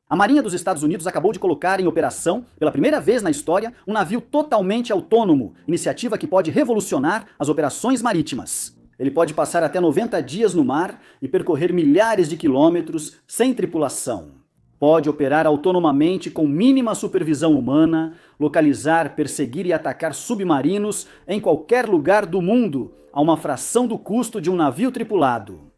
A Marinha dos Estados Unidos acabou de colocar em operação, pela primeira vez na história, um navio totalmente autônomo, iniciativa que pode revolucionar as operações marítimas. Ele pode passar até 90 dias no mar e percorrer milhares de quilômetros sem tripulação. Pode operar autonomamente com mínima supervisão humana, localizar, perseguir e atacar submarinos em qualquer lugar do mundo, a uma fração do custo de um navio tripulado.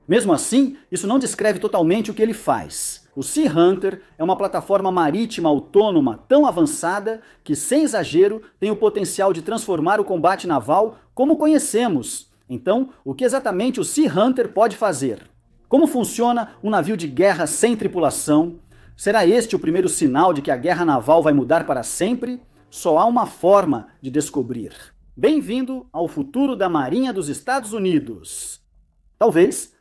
Mesmo assim, isso não descreve totalmente o que ele faz. O Sea Hunter é uma plataforma marítima autônoma tão avançada que, sem exagero, tem o potencial de transformar o combate naval como conhecemos. Então, o que exatamente o Sea Hunter pode fazer? Como funciona um navio de guerra sem tripulação? Será este o primeiro sinal de que a guerra naval vai mudar para sempre? Só há uma forma de descobrir. Bem-vindo ao futuro da Marinha dos Estados Unidos. Talvez.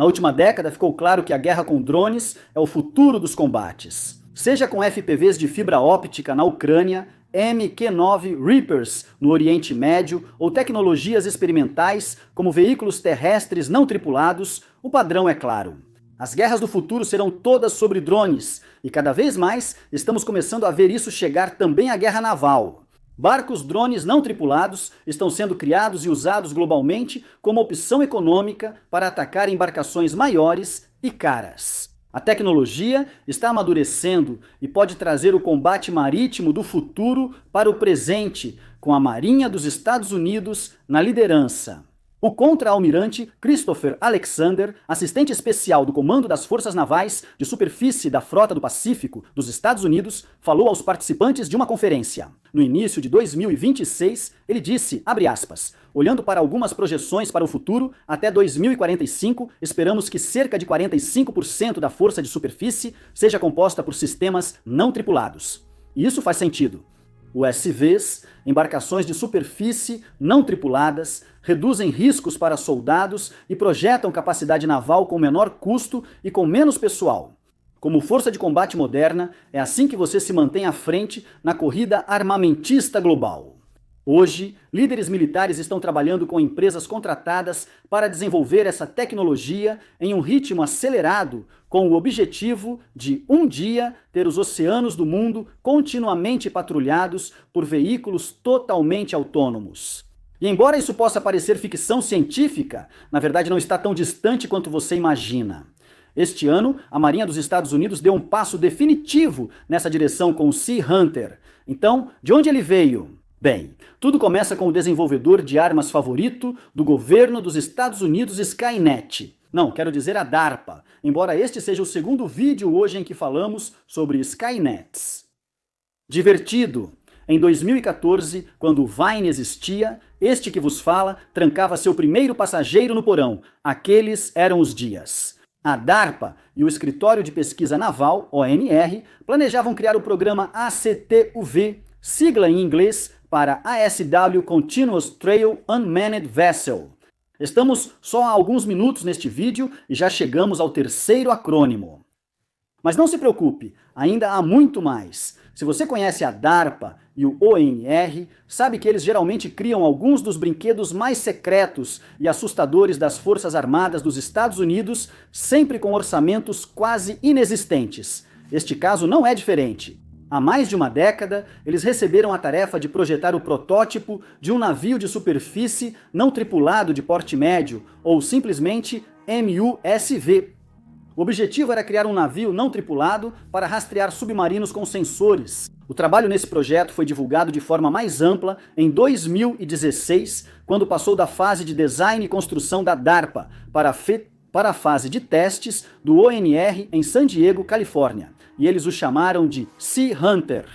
Na última década ficou claro que a guerra com drones é o futuro dos combates. Seja com FPVs de fibra óptica na Ucrânia, Mk9 Reapers no Oriente Médio ou tecnologias experimentais como veículos terrestres não tripulados, o padrão é claro. As guerras do futuro serão todas sobre drones e cada vez mais estamos começando a ver isso chegar também à guerra naval. Barcos drones não tripulados estão sendo criados e usados globalmente como opção econômica para atacar embarcações maiores e caras. A tecnologia está amadurecendo e pode trazer o combate marítimo do futuro para o presente, com a Marinha dos Estados Unidos na liderança. O contra-almirante Christopher Alexander, assistente especial do Comando das Forças Navais de Superfície da Frota do Pacífico dos Estados Unidos, falou aos participantes de uma conferência. No início de 2026, ele disse, abre aspas, olhando para algumas projeções para o futuro, até 2045, esperamos que cerca de 45% da força de superfície seja composta por sistemas não tripulados. E isso faz sentido. USVs, embarcações de superfície não tripuladas, reduzem riscos para soldados e projetam capacidade naval com menor custo e com menos pessoal. Como força de combate moderna, é assim que você se mantém à frente na corrida armamentista global. Hoje, líderes militares estão trabalhando com empresas contratadas para desenvolver essa tecnologia em um ritmo acelerado, com o objetivo de, um dia, ter os oceanos do mundo continuamente patrulhados por veículos totalmente autônomos. E embora isso possa parecer ficção científica, na verdade não está tão distante quanto você imagina. Este ano, a Marinha dos Estados Unidos deu um passo definitivo nessa direção com o Sea Hunter. Então, de onde ele veio? Bem, tudo começa com o desenvolvedor de armas favorito do governo dos Estados Unidos, Skynet. Não, quero dizer a DARPA, embora este seja o segundo vídeo hoje em que falamos sobre Skynets. Divertido! Em 2014, quando o Vine existia, este que vos fala trancava seu primeiro passageiro no porão. Aqueles eram os dias. A DARPA e o Escritório de Pesquisa Naval, ONR, planejavam criar o programa ACTUV, sigla em inglês para ASW Continuous Trail Unmanned Vessel. Estamos só há alguns minutos neste vídeo e já chegamos ao terceiro acrônimo. Mas não se preocupe, ainda há muito mais. Se você conhece a DARPA e o ONR, sabe que eles geralmente criam alguns dos brinquedos mais secretos e assustadores das Forças Armadas dos Estados Unidos, sempre com orçamentos quase inexistentes. Este caso não é diferente. Há mais de uma década, eles receberam a tarefa de projetar o protótipo de um navio de superfície não tripulado de porte médio, ou simplesmente MUSV. O objetivo era criar um navio não tripulado para rastrear submarinos com sensores. O trabalho nesse projeto foi divulgado de forma mais ampla em 2016, quando passou da fase de design e construção da DARPA para a fase de testes do ONR em San Diego, Califórnia. E eles o chamaram de Sea Hunter,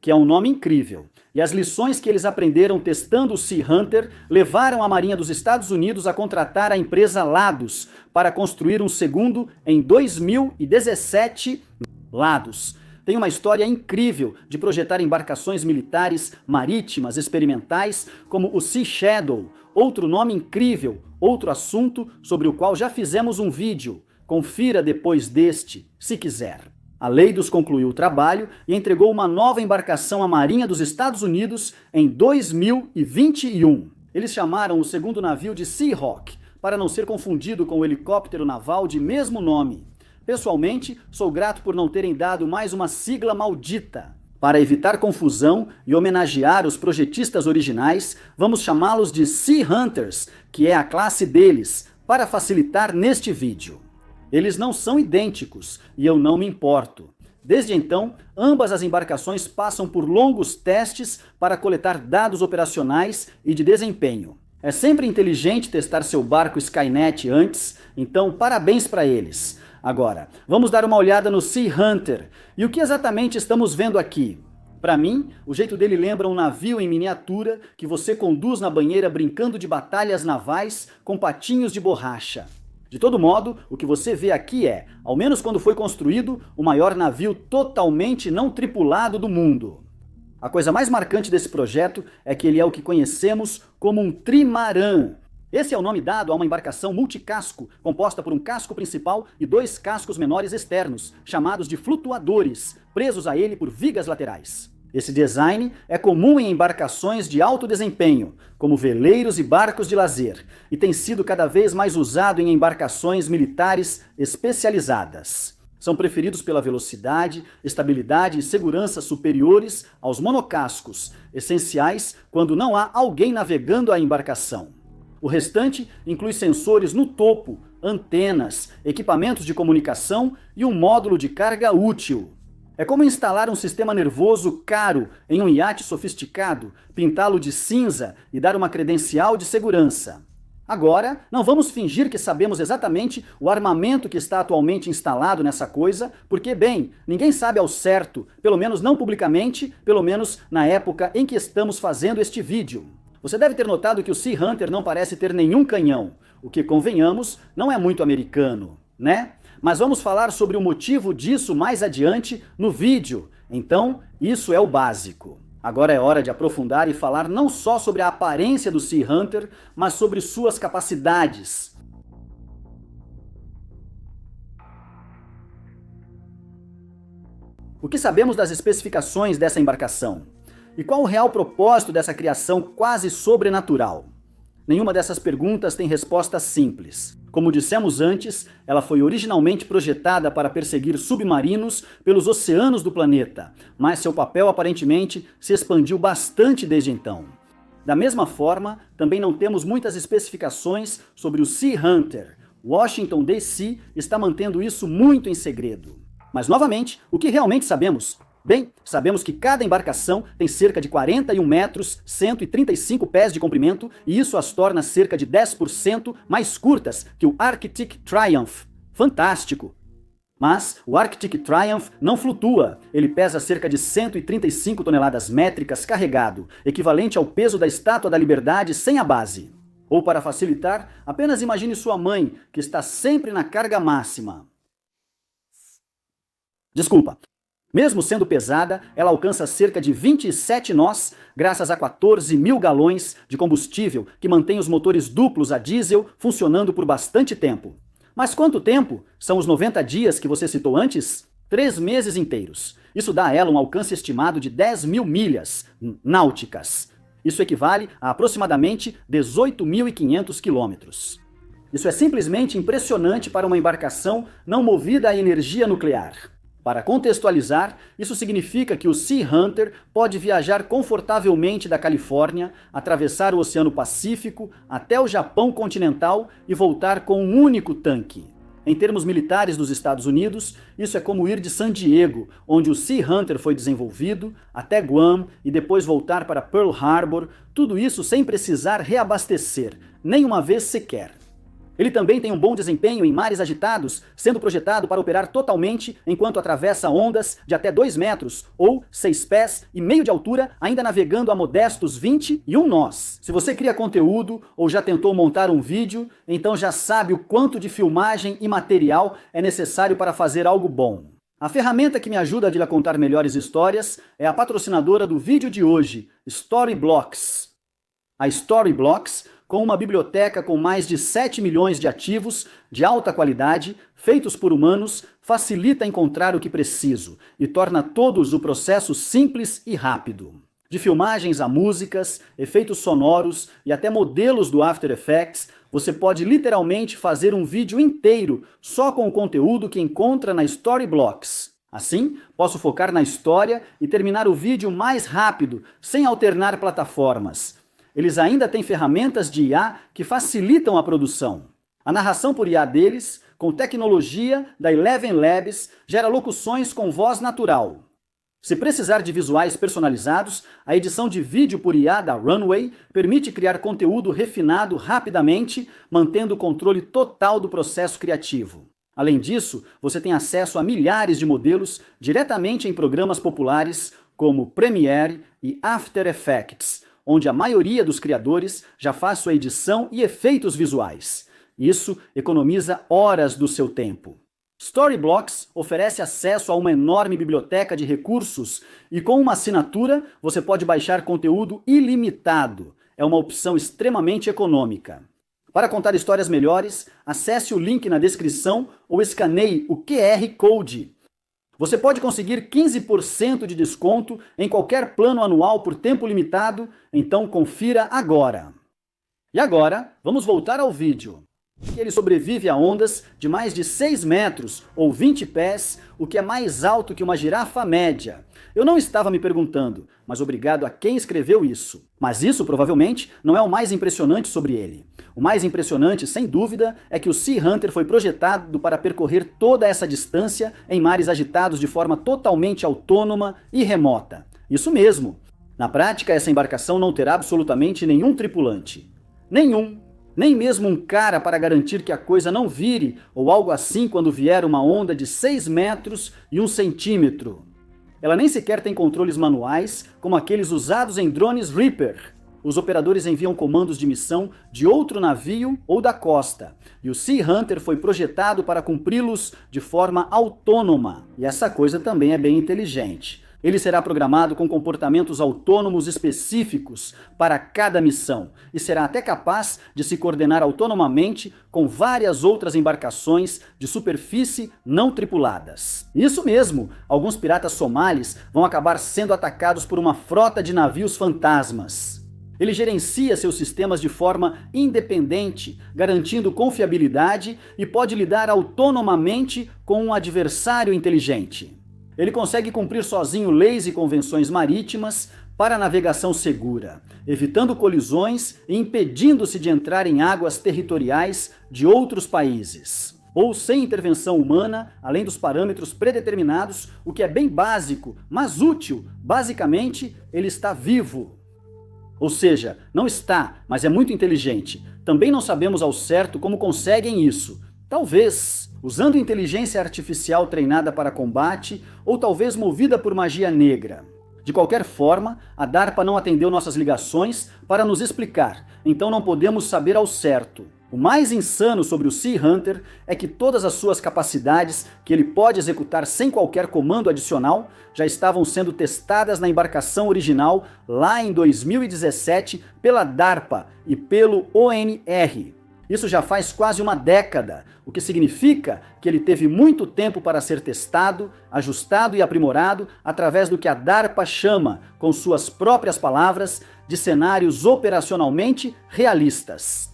que é um nome incrível. E as lições que eles aprenderam testando o Sea Hunter levaram a Marinha dos Estados Unidos a contratar a empresa Lados para construir um segundo em 2017. Lados tem uma história incrível de projetar embarcações militares marítimas experimentais como o Sea Shadow, outro nome incrível, outro assunto sobre o qual já fizemos um vídeo. Confira depois deste, se quiser. A Leidos concluiu o trabalho e entregou uma nova embarcação à Marinha dos Estados Unidos em 2021. Eles chamaram o segundo navio de Seahawk, para não ser confundido com o helicóptero naval de mesmo nome. Pessoalmente, sou grato por não terem dado mais uma sigla maldita. Para evitar confusão e homenagear os projetistas originais, vamos chamá-los de Sea Hunters, que é a classe deles, para facilitar neste vídeo. Eles não são idênticos e eu não me importo. Desde então, ambas as embarcações passam por longos testes para coletar dados operacionais e de desempenho. É sempre inteligente testar seu barco Skynet antes, então parabéns para eles. Agora, vamos dar uma olhada no Sea Hunter. E o que exatamente estamos vendo aqui? Para mim, o jeito dele lembra um navio em miniatura que você conduz na banheira brincando de batalhas navais com patinhos de borracha. De todo modo, o que você vê aqui é, ao menos quando foi construído, o maior navio totalmente não tripulado do mundo. A coisa mais marcante desse projeto é que ele é o que conhecemos como um trimarã. Esse é o nome dado a uma embarcação multicasco, composta por um casco principal e 2 cascos menores externos, chamados de flutuadores, presos a ele por vigas laterais. Esse design é comum em embarcações de alto desempenho, como veleiros e barcos de lazer, e tem sido cada vez mais usado em embarcações militares especializadas. São preferidos pela velocidade, estabilidade e segurança superiores aos monocascos, essenciais quando não há alguém navegando a embarcação. O restante inclui sensores no topo, antenas, equipamentos de comunicação e um módulo de carga útil. É como instalar um sistema nervoso caro em um iate sofisticado, pintá-lo de cinza e dar uma credencial de segurança. Agora, não vamos fingir que sabemos exatamente o armamento que está atualmente instalado nessa coisa, porque, bem, ninguém sabe ao certo, pelo menos não publicamente, pelo menos na época em que estamos fazendo este vídeo. Você deve ter notado que o Sea Hunter não parece ter nenhum canhão, o que, convenhamos, não é muito americano, né? Mas vamos falar sobre o motivo disso mais adiante no vídeo, então isso é o básico. Agora é hora de aprofundar e falar não só sobre a aparência do Sea Hunter, mas sobre suas capacidades. O que sabemos das especificações dessa embarcação? E qual o real propósito dessa criação quase sobrenatural? Nenhuma dessas perguntas tem resposta simples. Como dissemos antes, ela foi originalmente projetada para perseguir submarinos pelos oceanos do planeta, mas seu papel aparentemente se expandiu bastante desde então. Da mesma forma, também não temos muitas especificações sobre o Sea Hunter. Washington, D.C. está mantendo isso muito em segredo. Mas, novamente, o que realmente sabemos? Bem, sabemos que cada embarcação tem cerca de 41 metros, 135 pés de comprimento, e isso as torna cerca de 10% mais curtas que o Arctic Triumph. Fantástico! Mas o Arctic Triumph não flutua, ele pesa cerca de 135 toneladas métricas carregado, equivalente ao peso da Estátua da Liberdade sem a base. Ou para facilitar, apenas imagine sua mãe, que está sempre na carga máxima. Desculpa. Mesmo sendo pesada, ela alcança cerca de 27 nós, graças a 14 mil galões de combustível que mantém os motores duplos a diesel funcionando por bastante tempo. Mas quanto tempo? São os 90 dias que você citou antes? 3 meses inteiros. Isso dá a ela um alcance estimado de 10 mil milhas náuticas. Isso equivale a aproximadamente 18.500 quilômetros. Isso é simplesmente impressionante para uma embarcação não movida a energia nuclear. Para contextualizar, isso significa que o Sea Hunter pode viajar confortavelmente da Califórnia, atravessar o Oceano Pacífico até o Japão continental e voltar com um único tanque. Em termos militares dos Estados Unidos, isso é como ir de San Diego, onde o Sea Hunter foi desenvolvido, até Guam e depois voltar para Pearl Harbor, tudo isso sem precisar reabastecer, nem uma vez sequer. Ele também tem um bom desempenho em mares agitados, sendo projetado para operar totalmente enquanto atravessa ondas de até 2 metros ou 6 pés e meio de altura, ainda navegando a modestos 21 nós. Se você cria conteúdo ou já tentou montar um vídeo, então já sabe o quanto de filmagem e material é necessário para fazer algo bom. A ferramenta que me ajuda a contar melhores histórias é a patrocinadora do vídeo de hoje, Storyblocks. A Storyblocks, com uma biblioteca com mais de 7 milhões de ativos de alta qualidade, feitos por humanos, facilita encontrar o que preciso e torna todos o processo simples e rápido. De filmagens a músicas, efeitos sonoros e até modelos do After Effects, você pode literalmente fazer um vídeo inteiro só com o conteúdo que encontra na Storyblocks. Assim, posso focar na história e terminar o vídeo mais rápido, sem alternar plataformas. Eles ainda têm ferramentas de IA que facilitam a produção. A narração por IA deles, com tecnologia da Eleven Labs, gera locuções com voz natural. Se precisar de visuais personalizados, a edição de vídeo por IA da Runway permite criar conteúdo refinado rapidamente, mantendo o controle total do processo criativo. Além disso, você tem acesso a milhares de modelos diretamente em programas populares como Premiere e After Effects, onde a maioria dos criadores já faz sua edição e efeitos visuais. Isso economiza horas do seu tempo. Storyblocks oferece acesso a uma enorme biblioteca de recursos e com uma assinatura você pode baixar conteúdo ilimitado. É uma opção extremamente econômica. Para contar histórias melhores, acesse o link na descrição ou escaneie o QR Code. Você pode conseguir 15% de desconto em qualquer plano anual por tempo limitado, então confira agora. E agora, vamos voltar ao vídeo. Ele sobrevive a ondas de mais de 6 metros ou 20 pés, o que é mais alto que uma girafa média. Eu não estava me perguntando, mas obrigado a quem escreveu isso. Mas isso provavelmente não é o mais impressionante sobre ele. O mais impressionante, sem dúvida, é que o Sea Hunter foi projetado para percorrer toda essa distância em mares agitados de forma totalmente autônoma e remota. Isso mesmo. Na prática, essa embarcação não terá absolutamente nenhum tripulante. Nenhum. Nem mesmo um cara para garantir que a coisa não vire, ou algo assim quando vier uma onda de 6 metros e 1 centímetro. Ela nem sequer tem controles manuais, como aqueles usados em drones Reaper. Os operadores enviam comandos de missão de outro navio ou da costa, e o Sea Hunter foi projetado para cumpri-los de forma autônoma. E essa coisa também é bem inteligente. Ele será programado com comportamentos autônomos específicos para cada missão e será até capaz de se coordenar autonomamente com várias outras embarcações de superfície não tripuladas. Isso mesmo, alguns piratas somalis vão acabar sendo atacados por uma frota de navios fantasmas. Ele gerencia seus sistemas de forma independente, garantindo confiabilidade e pode lidar autonomamente com um adversário inteligente. Ele consegue cumprir sozinho leis e convenções marítimas para navegação segura, evitando colisões e impedindo-se de entrar em águas territoriais de outros países. Ou sem intervenção humana, além dos parâmetros predeterminados, o que é bem básico, mas útil. Basicamente, ele está vivo. Ou seja, não está, mas é muito inteligente. Também não sabemos ao certo como conseguem isso. Talvez usando inteligência artificial treinada para combate, ou talvez movida por magia negra. De qualquer forma, a DARPA não atendeu nossas ligações para nos explicar, então não podemos saber ao certo. O mais insano sobre o Sea Hunter é que todas as suas capacidades, que ele pode executar sem qualquer comando adicional, já estavam sendo testadas na embarcação original lá em 2017 pela DARPA e pelo ONR. Isso já faz quase uma década, o que significa que ele teve muito tempo para ser testado, ajustado e aprimorado através do que a DARPA chama, com suas próprias palavras, de cenários operacionalmente realistas.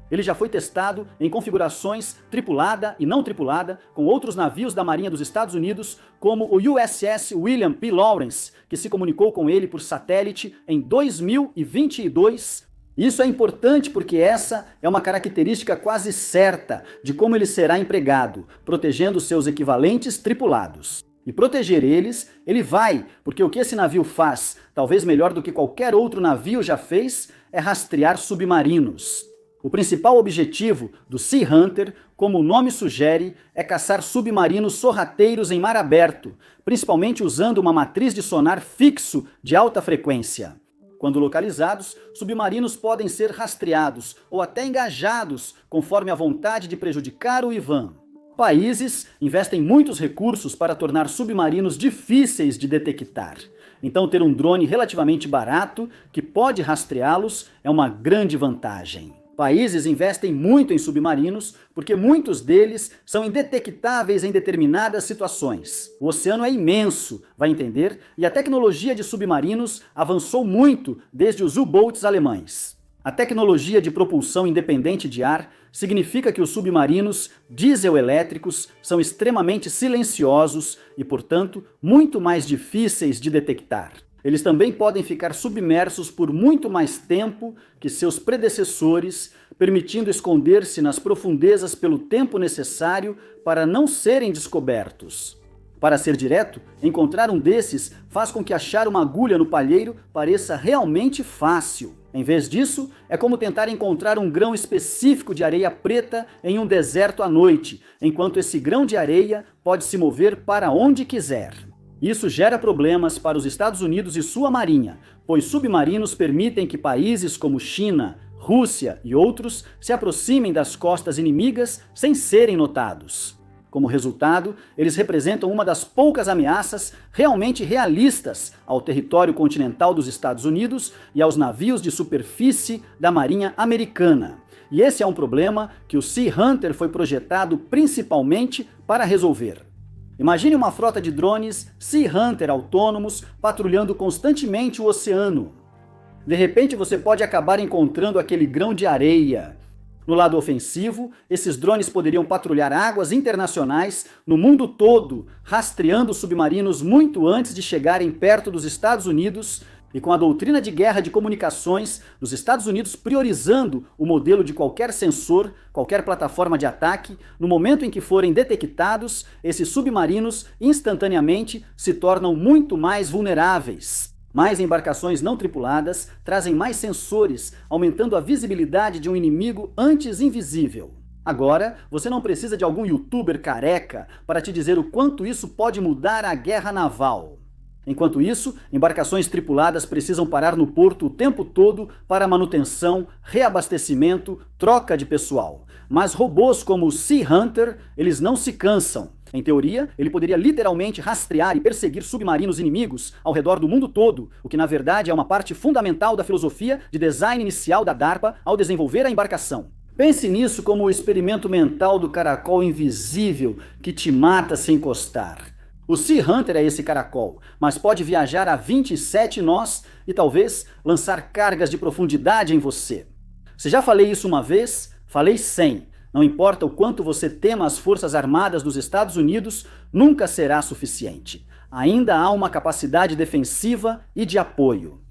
Ele já foi testado em configurações tripulada e não tripulada com outros navios da Marinha dos Estados Unidos, como o USS William P. Lawrence, que se comunicou com ele por satélite em 2022. Isso é importante porque essa é uma característica quase certa de como ele será empregado, protegendo seus equivalentes tripulados. E proteger eles, ele vai, porque o que esse navio faz, talvez melhor do que qualquer outro navio já fez, é rastrear submarinos. O principal objetivo do Sea Hunter, como o nome sugere, é caçar submarinos sorrateiros em mar aberto, principalmente usando uma matriz de sonar fixo de alta frequência. Quando localizados, submarinos podem ser rastreados ou até engajados, conforme a vontade de prejudicar o IVAN. Países investem muitos recursos para tornar submarinos difíceis de detectar. Então ter um drone relativamente barato, que pode rastreá-los, é uma grande vantagem. Países investem muito em submarinos porque muitos deles são indetectáveis em determinadas situações. O oceano é imenso, vai entender, e a tecnologia de submarinos avançou muito desde os U-boats alemães. A tecnologia de propulsão independente de ar significa que os submarinos diesel-elétricos são extremamente silenciosos e, portanto, muito mais difíceis de detectar. Eles também podem ficar submersos por muito mais tempo que seus predecessores, permitindo esconder-se nas profundezas pelo tempo necessário para não serem descobertos. Para ser direto, encontrar um desses faz com que achar uma agulha no palheiro pareça realmente fácil. Em vez disso, é como tentar encontrar um grão específico de areia preta em um deserto à noite, enquanto esse grão de areia pode se mover para onde quiser. Isso gera problemas para os Estados Unidos e sua marinha, pois submarinos permitem que países como China, Rússia e outros se aproximem das costas inimigas sem serem notados. Como resultado, eles representam uma das poucas ameaças realmente realistas ao território continental dos Estados Unidos e aos navios de superfície da Marinha Americana. E esse é um problema que o Sea Hunter foi projetado principalmente para resolver. Imagine uma frota de drones Sea Hunter autônomos patrulhando constantemente o oceano. De repente você pode acabar encontrando aquele grão de areia. No lado ofensivo, esses drones poderiam patrulhar águas internacionais no mundo todo, rastreando submarinos muito antes de chegarem perto dos Estados Unidos, e com a doutrina de guerra de comunicações dos Estados Unidos priorizando o modelo de qualquer sensor, qualquer plataforma de ataque, no momento em que forem detectados, esses submarinos instantaneamente se tornam muito mais vulneráveis. Mais embarcações não tripuladas trazem mais sensores, aumentando a visibilidade de um inimigo antes invisível. Agora, você não precisa de algum youtuber careca para te dizer o quanto isso pode mudar a guerra naval. Enquanto isso, embarcações tripuladas precisam parar no porto o tempo todo para manutenção, reabastecimento, troca de pessoal. Mas robôs como o Sea Hunter, eles não se cansam. Em teoria, ele poderia literalmente rastrear e perseguir submarinos inimigos ao redor do mundo todo, o que na verdade é uma parte fundamental da filosofia de design inicial da DARPA ao desenvolver a embarcação. Pense nisso como o experimento mental do caracol invisível que te mata sem encostar. O Sea Hunter é esse caracol, mas pode viajar a 27 nós e talvez lançar cargas de profundidade em você. Se já falei isso uma vez, falei 100. Não importa o quanto você tema as Forças Armadas dos Estados Unidos, nunca será suficiente. Ainda há uma capacidade defensiva e de apoio.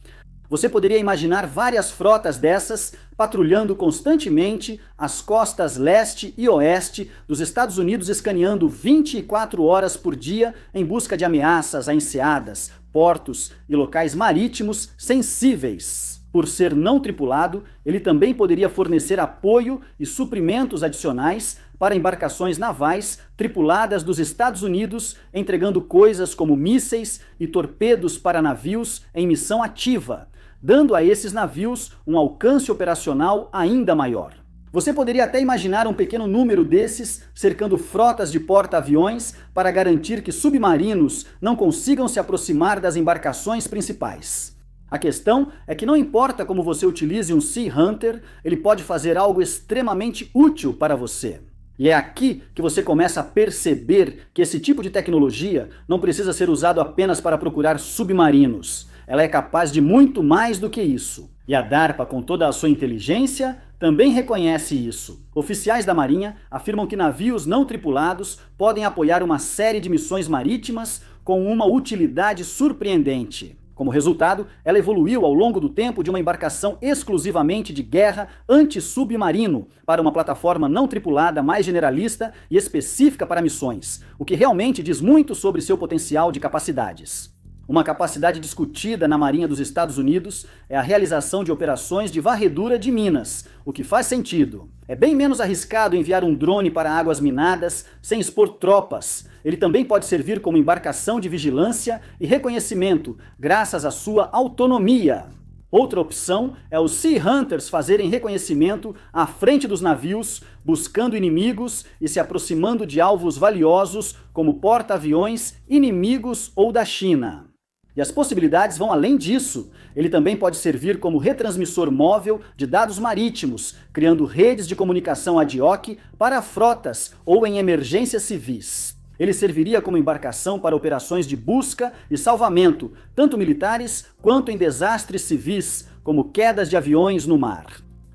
Você poderia imaginar várias frotas dessas patrulhando constantemente as costas leste e oeste dos Estados Unidos, escaneando 24 horas por dia em busca de ameaças a enseadas, portos e locais marítimos sensíveis. Por ser não tripulado, ele também poderia fornecer apoio e suprimentos adicionais para embarcações navais tripuladas dos Estados Unidos, entregando coisas como mísseis e torpedos para navios em missão ativa, dando a esses navios um alcance operacional ainda maior. Você poderia até imaginar um pequeno número desses cercando frotas de porta-aviões para garantir que submarinos não consigam se aproximar das embarcações principais. A questão é que não importa como você utilize um Sea Hunter, ele pode fazer algo extremamente útil para você. E é aqui que você começa a perceber que esse tipo de tecnologia não precisa ser usado apenas para procurar submarinos. Ela é capaz de muito mais do que isso. E a DARPA, com toda a sua inteligência, também reconhece isso. Oficiais da Marinha afirmam que navios não tripulados podem apoiar uma série de missões marítimas com uma utilidade surpreendente. Como resultado, ela evoluiu ao longo do tempo de uma embarcação exclusivamente de guerra anti-submarino para uma plataforma não tripulada mais generalista e específica para missões, o que realmente diz muito sobre seu potencial de capacidades. Uma capacidade discutida na Marinha dos Estados Unidos é a realização de operações de varredura de minas, o que faz sentido. É bem menos arriscado enviar um drone para águas minadas sem expor tropas. Ele também pode servir como embarcação de vigilância e reconhecimento, graças à sua autonomia. Outra opção é os Sea Hunters fazerem reconhecimento à frente dos navios, buscando inimigos e se aproximando de alvos valiosos como porta-aviões, inimigos ou da China. E as possibilidades vão além disso. Ele também pode servir como retransmissor móvel de dados marítimos, criando redes de comunicação ad hoc para frotas ou em emergências civis. Ele serviria como embarcação para operações de busca e salvamento, tanto militares quanto em desastres civis, como quedas de aviões no mar.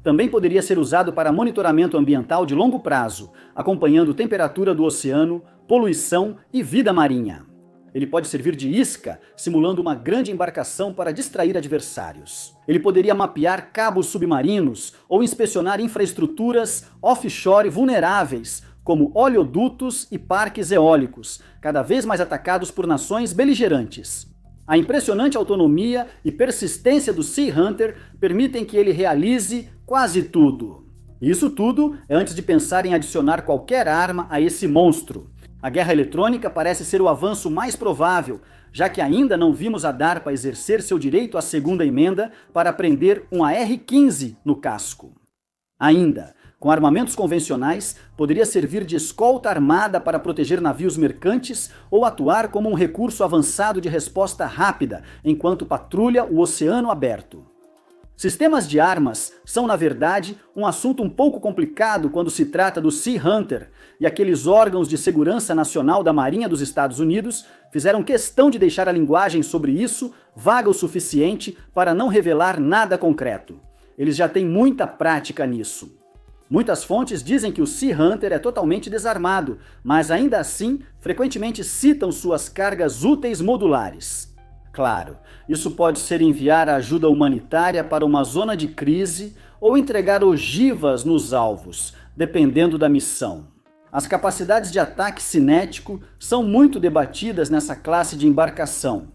Também poderia ser usado para monitoramento ambiental de longo prazo, acompanhando temperatura do oceano, poluição e vida marinha. Ele pode servir de isca, simulando uma grande embarcação para distrair adversários. Ele poderia mapear cabos submarinos ou inspecionar infraestruturas offshore vulneráveis, como oleodutos e parques eólicos, cada vez mais atacados por nações beligerantes. A impressionante autonomia e persistência do Sea Hunter permitem que ele realize quase tudo. Isso tudo é antes de pensar em adicionar qualquer arma a esse monstro. A guerra eletrônica parece ser o avanço mais provável, já que ainda não vimos a DARPA exercer seu direito à segunda emenda para prender um AR-15 no casco. Ainda, com armamentos convencionais, poderia servir de escolta armada para proteger navios mercantes ou atuar como um recurso avançado de resposta rápida enquanto patrulha o oceano aberto. Sistemas de armas são, na verdade, um assunto um pouco complicado quando se trata do Sea Hunter, e aqueles órgãos de segurança nacional da Marinha dos Estados Unidos fizeram questão de deixar a linguagem sobre isso vaga o suficiente para não revelar nada concreto. Eles já têm muita prática nisso. Muitas fontes dizem que o Sea Hunter é totalmente desarmado, mas ainda assim frequentemente citam suas cargas úteis modulares. Claro, isso pode ser enviar ajuda humanitária para uma zona de crise ou entregar ogivas nos alvos, dependendo da missão. As capacidades de ataque cinético são muito debatidas nessa classe de embarcação.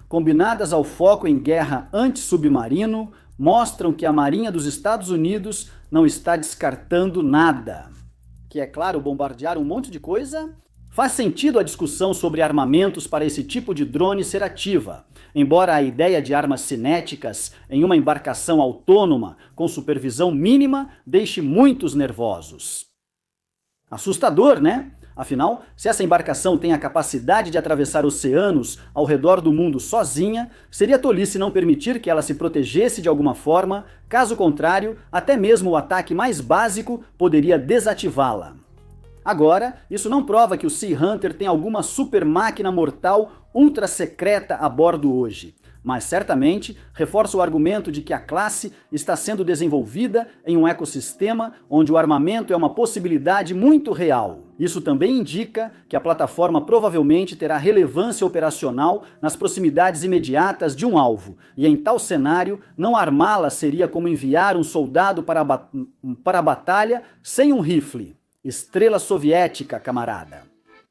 Combinadas ao foco em guerra anti-submarino, mostram que a Marinha dos Estados Unidos não está descartando nada. Que é claro, bombardear um monte de coisa? Faz sentido a discussão sobre armamentos para esse tipo de drone ser ativa, embora a ideia de armas cinéticas em uma embarcação autônoma com supervisão mínima deixe muitos nervosos. Assustador, né? Afinal, se essa embarcação tem a capacidade de atravessar oceanos ao redor do mundo sozinha, seria tolice não permitir que ela se protegesse de alguma forma, caso contrário, até mesmo o ataque mais básico poderia desativá-la. Agora, isso não prova que o Sea Hunter tem alguma super máquina mortal ultra secreta a bordo hoje, mas certamente reforça o argumento de que a classe está sendo desenvolvida em um ecossistema onde o armamento é uma possibilidade muito real. Isso também indica que a plataforma provavelmente terá relevância operacional nas proximidades imediatas de um alvo, e em tal cenário, não armá-la seria como enviar um soldado para a batalha sem um rifle. Estrela soviética, camarada.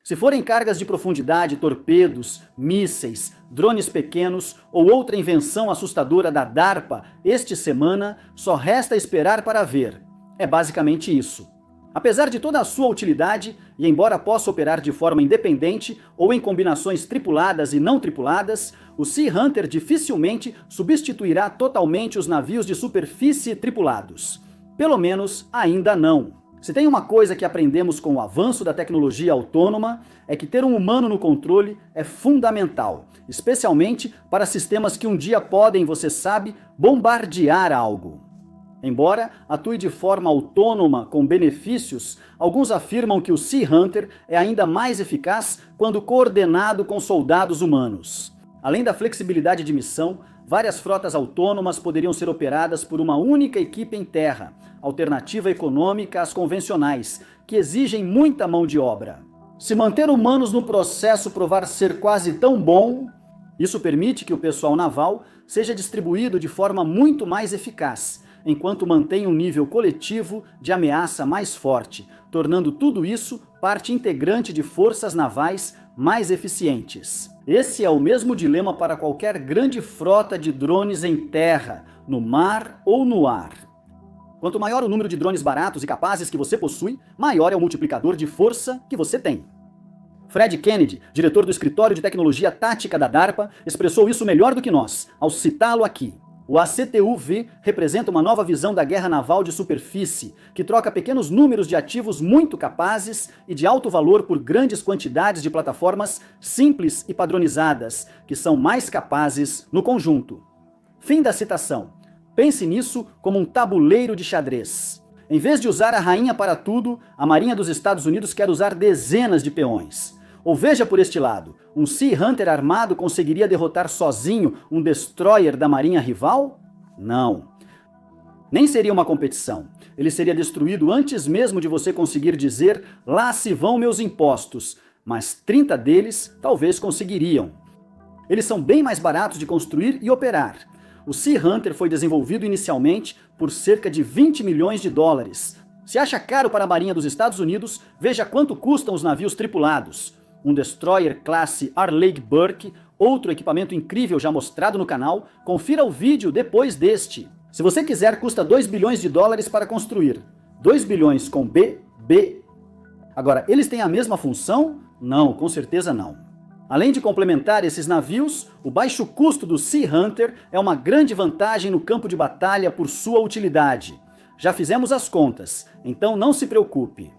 Se forem cargas de profundidade, torpedos, mísseis, drones pequenos ou outra invenção assustadora da DARPA esta semana, só resta esperar para ver. É basicamente isso. Apesar de toda a sua utilidade, e embora possa operar de forma independente ou em combinações tripuladas e não tripuladas, o Sea Hunter dificilmente substituirá totalmente os navios de superfície tripulados. Pelo menos ainda não. Se tem uma coisa que aprendemos com o avanço da tecnologia autônoma, é que ter um humano no controle é fundamental, especialmente para sistemas que um dia podem, você sabe, bombardear algo. Embora atue de forma autônoma com benefícios, alguns afirmam que o Sea Hunter é ainda mais eficaz quando coordenado com soldados humanos. Além da flexibilidade de missão, várias frotas autônomas poderiam ser operadas por uma única equipe em terra, alternativa econômica às convencionais, que exigem muita mão de obra. Se manter humanos no processo provar ser quase tão bom, isso permite que o pessoal naval seja distribuído de forma muito mais eficaz, enquanto mantém um nível coletivo de ameaça mais forte, tornando tudo isso parte integrante de forças navais mais eficientes. Esse é o mesmo dilema para qualquer grande frota de drones em terra, no mar ou no ar. Quanto maior o número de drones baratos e capazes que você possui, maior é o multiplicador de força que você tem. Fred Kennedy, diretor do Escritório de Tecnologia Tática da DARPA, expressou isso melhor do que nós, ao citá-lo aqui. O ACTU-V representa uma nova visão da guerra naval de superfície, que troca pequenos números de ativos muito capazes e de alto valor por grandes quantidades de plataformas simples e padronizadas, que são mais capazes no conjunto. Fim da citação. Pense nisso como um tabuleiro de xadrez. Em vez de usar a rainha para tudo, a Marinha dos Estados Unidos quer usar dezenas de peões. Ou veja por este lado, um Sea Hunter armado conseguiria derrotar sozinho um destroyer da marinha rival? Não. Nem seria uma competição. Ele seria destruído antes mesmo de você conseguir dizer "lá se vão meus impostos", mas 30 deles talvez conseguiriam. Eles são bem mais baratos de construir e operar. O Sea Hunter foi desenvolvido inicialmente por cerca de 20 milhões de dólares. Se acha caro para a Marinha dos Estados Unidos, veja quanto custam os navios tripulados. Um destroyer classe Arleigh Burke, outro equipamento incrível já mostrado no canal, confira o vídeo depois deste. Se você quiser, custa 2 bilhões de dólares para construir. 2 bilhões com B. Agora, eles têm a mesma função? Não, com certeza não. Além de complementar esses navios, o baixo custo do Sea Hunter é uma grande vantagem no campo de batalha por sua utilidade. Já fizemos as contas, então não se preocupe.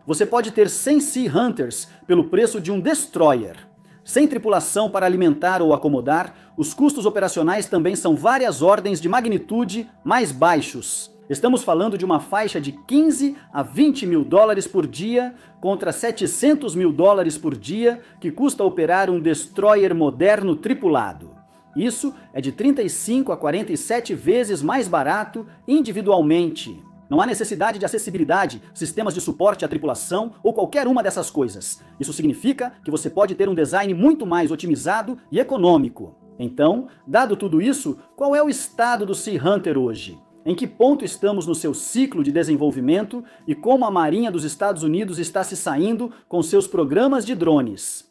Você pode ter 100 Sea Hunters pelo preço de um destroyer. Sem tripulação para alimentar ou acomodar, os custos operacionais também são várias ordens de magnitude mais baixos. Estamos falando de uma faixa de 15 a 20 mil dólares por dia contra 700 mil dólares por dia que custa operar um destroyer moderno tripulado. Isso é de 35 a 47 vezes mais barato individualmente. Não há necessidade de acessibilidade, sistemas de suporte à tripulação ou qualquer uma dessas coisas. Isso significa que você pode ter um design muito mais otimizado e econômico. Então, dado tudo isso, qual é o estado do Sea Hunter hoje? Em que ponto estamos no seu ciclo de desenvolvimento e como a Marinha dos Estados Unidos está se saindo com seus programas de drones?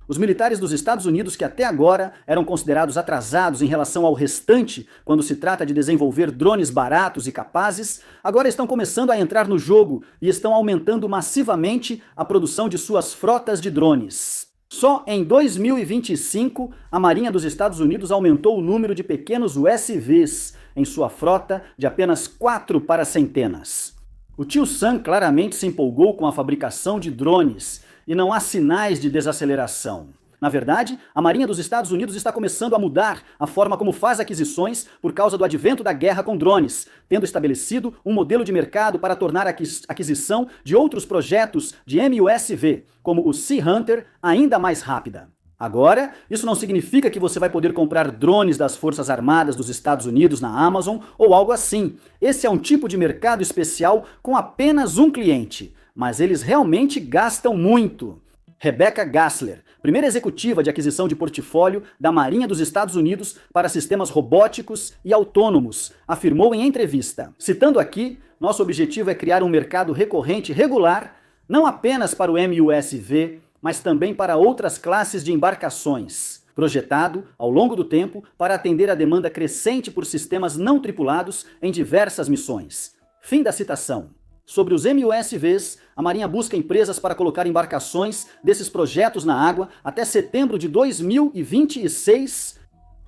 Os militares dos Estados Unidos, que até agora eram considerados atrasados em relação ao restante quando se trata de desenvolver drones baratos e capazes, agora estão começando a entrar no jogo e estão aumentando massivamente a produção de suas frotas de drones. Só em 2025, a Marinha dos Estados Unidos aumentou o número de pequenos USVs em sua frota de apenas 4 para centenas. O tio Sam claramente se empolgou com a fabricação de drones, e não há sinais de desaceleração. Na verdade, a Marinha dos Estados Unidos está começando a mudar a forma como faz aquisições por causa do advento da guerra com drones, tendo estabelecido um modelo de mercado para tornar a aquisição de outros projetos de MUSV, como o Sea Hunter, ainda mais rápida. Agora, isso não significa que você vai poder comprar drones das Forças Armadas dos Estados Unidos na Amazon ou algo assim. Esse é um tipo de mercado especial com apenas um cliente. Mas eles realmente gastam muito. Rebecca Gassler, primeira executiva de aquisição de portfólio da Marinha dos Estados Unidos para sistemas robóticos e autônomos, afirmou em entrevista. Citando aqui, nosso objetivo é criar um mercado recorrente regular, não apenas para o MUSV, mas também para outras classes de embarcações, projetado, ao longo do tempo, para atender a demanda crescente por sistemas não tripulados em diversas missões. Fim da citação. Sobre os MUSVs, a Marinha busca empresas para colocar embarcações desses projetos na água até setembro de 2026.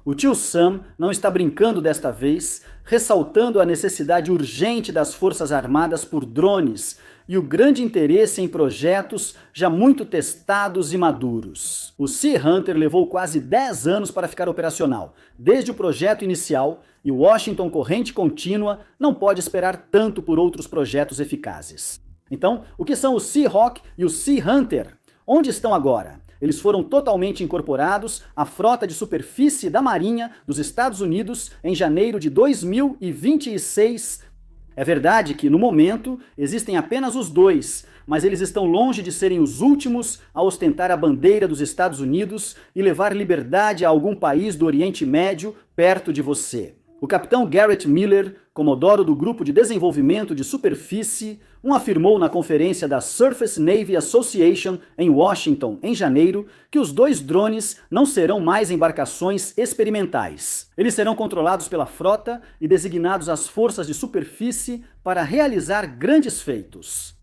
O tio Sam não está brincando desta vez, ressaltando a necessidade urgente das Forças Armadas por drones e o grande interesse em projetos já muito testados e maduros. O Sea Hunter levou quase 10 anos para ficar operacional, desde o projeto inicial, e Washington, corrente contínua, não pode esperar tanto por outros projetos eficazes. Então, o que são o Seahawk e o Sea Hunter? Onde estão agora? Eles foram totalmente incorporados à frota de superfície da Marinha dos Estados Unidos em janeiro de 2026. É verdade que, no momento, existem apenas os dois, mas eles estão longe de serem os últimos a ostentar a bandeira dos Estados Unidos e levar liberdade a algum país do Oriente Médio perto de você. O capitão Garrett Miller, comodoro do Grupo de Desenvolvimento de Superfície, afirmou na conferência da Surface Navy Association em Washington, em janeiro, que os dois drones não serão mais embarcações experimentais. Eles serão controlados pela frota e designados às forças de superfície para realizar grandes feitos.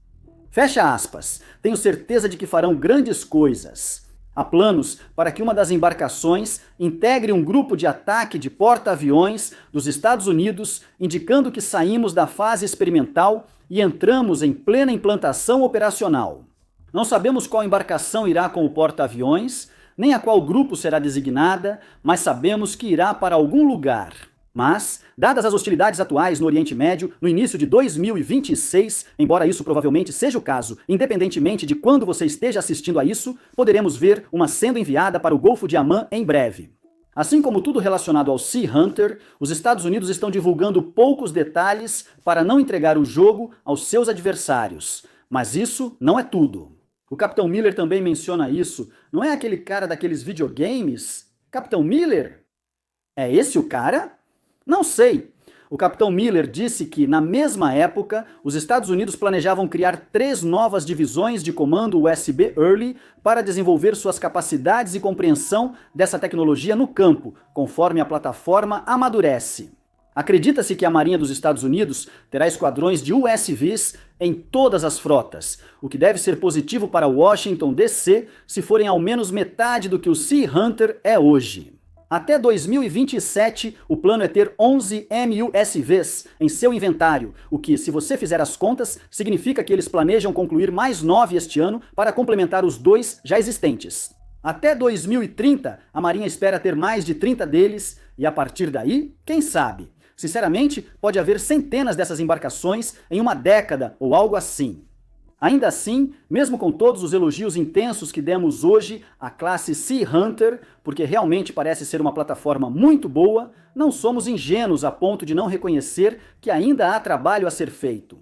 Fecha aspas. Tenho certeza de que farão grandes coisas. Há planos para que uma das embarcações integre um grupo de ataque de porta-aviões dos Estados Unidos, indicando que saímos da fase experimental e entramos em plena implantação operacional. Não sabemos qual embarcação irá com o porta-aviões, nem a qual grupo será designada, mas sabemos que irá para algum lugar. Mas, dadas as hostilidades atuais no Oriente Médio, no início de 2026, embora isso provavelmente seja o caso, independentemente de quando você esteja assistindo a isso, poderemos ver uma sendo enviada para o Golfo de Amman em breve. Assim como tudo relacionado ao Sea Hunter, os Estados Unidos estão divulgando poucos detalhes para não entregar o jogo aos seus adversários. Mas isso não é tudo. O Capitão Miller também menciona isso. Não é aquele cara daqueles videogames? Capitão Miller? É esse o cara? Não sei. O Capitão Miller disse que, na mesma época, os Estados Unidos planejavam criar 3 novas divisões de comando USB Early para desenvolver suas capacidades e compreensão dessa tecnologia no campo, conforme a plataforma amadurece. Acredita-se que a Marinha dos Estados Unidos terá esquadrões de USVs em todas as frotas, o que deve ser positivo para Washington, D.C., se forem ao menos metade do que o Sea Hunter é hoje. Até 2027, o plano é ter 11 MUSVs em seu inventário, o que, se você fizer as contas, significa que eles planejam concluir mais 9 este ano para complementar os 2 já existentes. Até 2030, a Marinha espera ter mais de 30 deles, e a partir daí, quem sabe? Sinceramente, pode haver centenas dessas embarcações em uma década ou algo assim. Ainda assim, mesmo com todos os elogios intensos que demos hoje à classe Sea Hunter, porque realmente parece ser uma plataforma muito boa, não somos ingênuos a ponto de não reconhecer que ainda há trabalho a ser feito.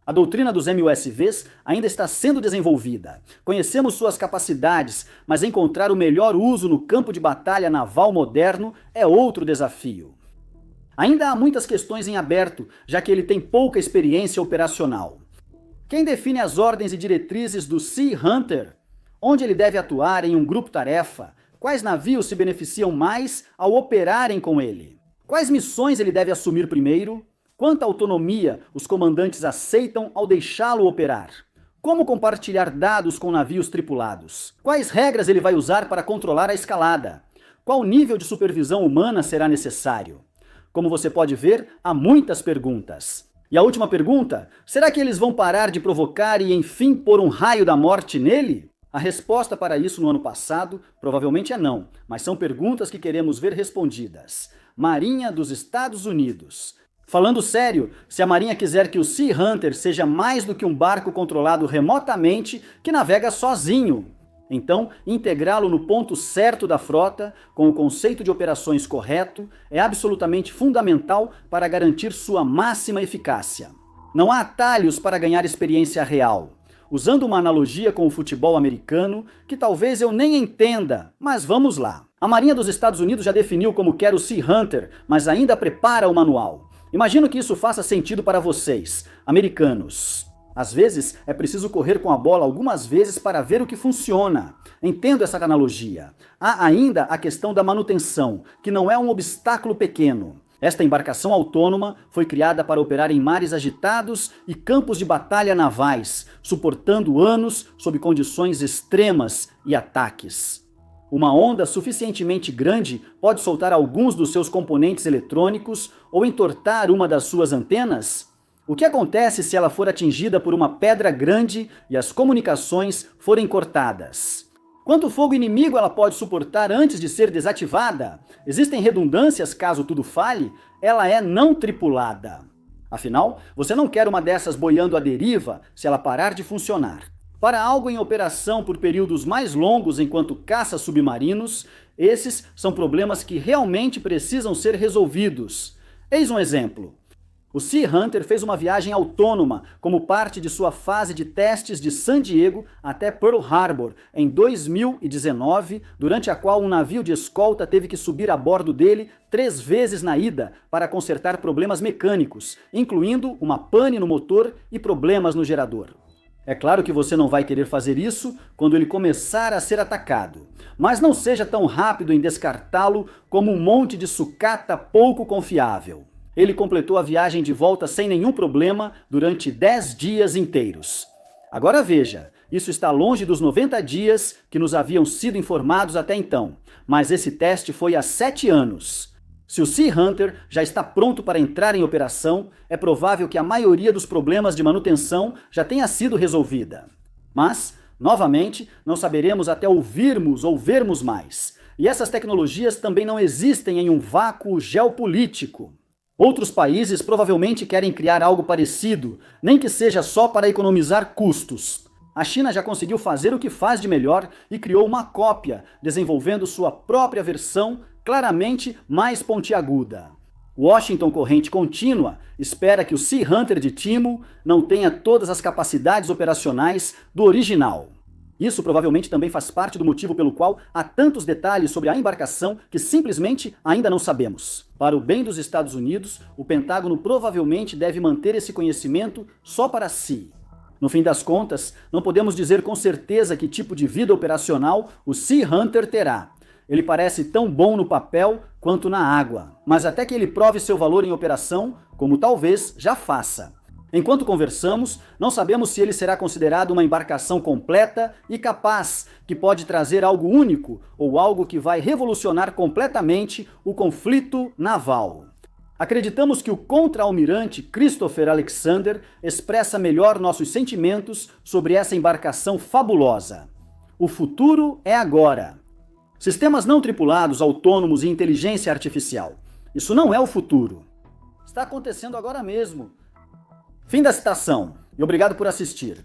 A doutrina dos MUSVs ainda está sendo desenvolvida. Conhecemos suas capacidades, mas encontrar o melhor uso no campo de batalha naval moderno é outro desafio. Ainda há muitas questões em aberto, já que ele tem pouca experiência operacional. Quem define as ordens e diretrizes do Sea Hunter? Onde ele deve atuar em um grupo-tarefa? Quais navios se beneficiam mais ao operarem com ele? Quais missões ele deve assumir primeiro? Quanta autonomia os comandantes aceitam ao deixá-lo operar? Como compartilhar dados com navios tripulados? Quais regras ele vai usar para controlar a escalada? Qual nível de supervisão humana será necessário? Como você pode ver, há muitas perguntas. E a última pergunta, será que eles vão parar de provocar e enfim pôr um raio da morte nele? A resposta para isso no ano passado provavelmente é não, mas são perguntas que queremos ver respondidas. Marinha dos Estados Unidos. Falando sério, se a Marinha quiser que o Sea Hunter seja mais do que um barco controlado remotamente que navega sozinho, então, integrá-lo no ponto certo da frota, com o conceito de operações correto, é absolutamente fundamental para garantir sua máxima eficácia. Não há atalhos para ganhar experiência real. Usando uma analogia com o futebol americano, que talvez eu nem entenda, mas vamos lá. A Marinha dos Estados Unidos já definiu como quer o Sea Hunter, mas ainda prepara o manual. Imagino que isso faça sentido para vocês, americanos. Às vezes, é preciso correr com a bola algumas vezes para ver o que funciona. Entendo essa analogia. Há ainda a questão da manutenção, que não é um obstáculo pequeno. Esta embarcação autônoma foi criada para operar em mares agitados e campos de batalha navais, suportando anos sob condições extremas e ataques. Uma onda suficientemente grande pode soltar alguns dos seus componentes eletrônicos ou entortar uma das suas antenas? O que acontece se ela for atingida por uma pedra grande e as comunicações forem cortadas? Quanto fogo inimigo ela pode suportar antes de ser desativada? Existem redundâncias caso tudo falhe? Ela é não tripulada. Afinal, você não quer uma dessas boiando à deriva se ela parar de funcionar. Para algo em operação por períodos mais longos enquanto caça submarinos, esses são problemas que realmente precisam ser resolvidos. Eis um exemplo. O Sea Hunter fez uma viagem autônoma como parte de sua fase de testes de San Diego até Pearl Harbor em 2019, durante a qual um navio de escolta teve que subir a bordo dele 3 vezes na ida para consertar problemas mecânicos, incluindo uma pane no motor e problemas no gerador. É claro que você não vai querer fazer isso quando ele começar a ser atacado, mas não seja tão rápido em descartá-lo como um monte de sucata pouco confiável. Ele completou a viagem de volta sem nenhum problema durante 10 dias inteiros. Agora veja, Isso está longe dos 90 dias que nos haviam sido informados até então, mas esse teste foi há 7 anos. Se o Sea Hunter já está pronto para entrar em operação, é provável que a maioria dos problemas de manutenção já tenha sido resolvida. Mas, novamente, não saberemos até ouvirmos ou vermos mais. E essas tecnologias também não existem em um vácuo geopolítico. Outros países provavelmente querem criar algo parecido, nem que seja só para economizar custos. A China já conseguiu fazer o que faz de melhor e criou uma cópia, desenvolvendo sua própria versão claramente mais pontiaguda. Washington Corrente Contínua espera que o Sea Hunter de Timo não tenha todas as capacidades operacionais do original. Isso provavelmente também faz parte do motivo pelo qual há tantos detalhes sobre a embarcação que simplesmente ainda não sabemos. Para o bem dos Estados Unidos, o Pentágono provavelmente deve manter esse conhecimento só para si. No fim das contas, não podemos dizer com certeza que tipo de vida operacional o Sea Hunter terá. Ele parece tão bom no papel quanto na água, mas até que ele prove seu valor em operação, como talvez já faça. Enquanto conversamos, não sabemos se ele será considerado uma embarcação completa e capaz, que pode trazer algo único ou algo que vai revolucionar completamente o conflito naval. Acreditamos que o contra-almirante Christopher Alexander expressa melhor nossos sentimentos sobre essa embarcação fabulosa. O futuro é agora. Sistemas não tripulados, autônomos e inteligência artificial. Isso não é o futuro. Está acontecendo agora mesmo. Fim da citação, e obrigado por assistir.